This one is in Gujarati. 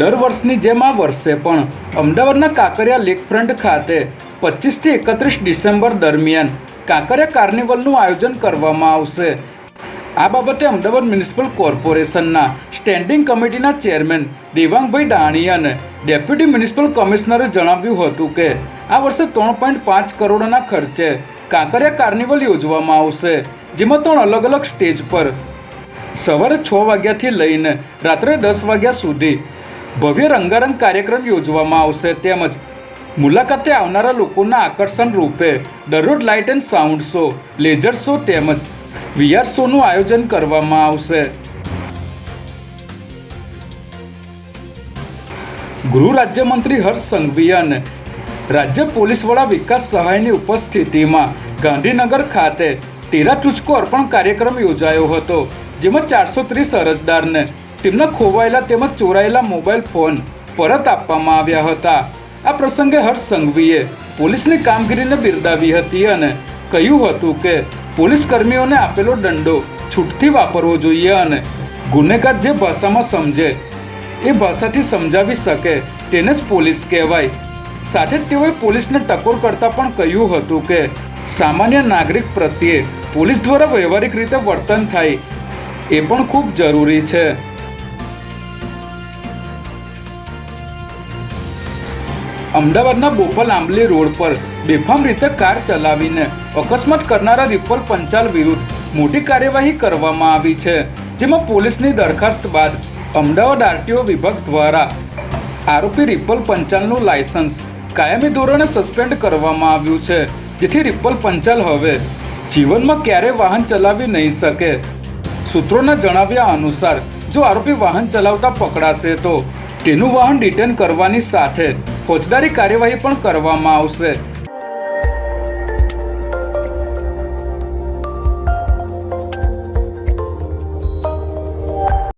દર વર્ષની જેમ આ વર્ષે પણ અમદાવાદના કાંકરિયા લેકફ્રન્ટ ખાતે 25 થી 31 ડિસેમ્બર દરમિયાન કાંકરિયા કાર્નિવલનું આયોજન કરવામાં આવશે। આ બાબતે અમદાવાદ મ્યુનિસિપલ કોર્પોરેશનના સ્ટેન્ડિંગ કમિટીના ચેરમેન દેવાંગભાઈ દાણી અને ડેપ્યુટી મ્યુનિસિપલ કમિશનરે જણાવ્યું હતું કે આ વર્ષે 3.5 કરોડના ખર્ચે કાંકરિયા કાર્નિવલ યોજવામાં આવશે, જેમાં 3 અલગ અલગ સ્ટેજ પર સવારે 6 વાગ્યાથી લઈને રાત્રે 10 વાગ્યા સુધી ભવ્ય રંગારંગ કાર્યક્રમ યોજવામાં આવશે। તેમજ મુલાકાતે આવનારા લોકોના આકર્ષણ રૂપે દરરોજ light and sound show, laser show તેમજ VR શોનું આયોજન કરવામાં આવશે। ગૃહ રાજ્યમંત્રી હર્ષ સંઘવી અને રાજ્ય પોલીસ વડા વિકાસ સહાયની ઉપસ્થિતિમાં ગાંધીનગર ખાતે ટેરા ટુચકો અર્પણ કાર્યક્રમ યોજાયો હતો, જેમાં 430 અરજદારને તેમના ખોવાયેલા તેમજ ચોરાયેલા મોબાઈલ ફોન પરત આપવામાં આવ્યા હતા। આ પ્રસંગે હર્ષ સંઘવીએ પોલીસની કામગીરીને બિરદાવી હતી અને કહ્યું હતું કે પોલીસ કર્મીઓને આપેલો દંડો છૂટથી વાપરવો જોઈએ અને ગુનેગાર જે ભાષામાં સમજે એ ભાષાથી સમજાવી શકે તેને જ પોલીસ કહેવાય। સાથે જ તેઓએ પોલીસને ટકોર કરતા પણ કહ્યું હતું કે સામાન્ય નાગરિક પ્રત્યે પોલીસ દ્વારા વ્યવહારિક રીતે વર્તન થાય એ પણ ખૂબ જરૂરી છે। અમદાવાદના બોપલ આંબલી રોડ પર બેફામ રીતે કાર ચલાવીને અકસ્માત કરનારા રિપલ પંચાલ વિરુદ્ધ મોટી કાર્યવાહી કરવામાં આવી છે, જેમાં પોલીસની દરખાસ્ત બાદ અમદાવાદ RTO વિભાગ દ્વારા આરોપી રિપલ પંચાલનું લાયસન્સ કાયમી ધોરણે સસ્પેન્ડ કરવામાં આવ્યું છે, જેથી રિપલ પંચાલ હવે જીવનમાં ક્યારેય વાહન ચલાવી નહીં શકે। સૂત્રોના જણાવ્યા અનુસાર જો આરોપી વાહન ચલાવતા પકડાશે તો તેનું વાહન ડિટેન કરવાની સાથે ફોજદારી કાર્યવાહી પણ કરવામાં આવશે।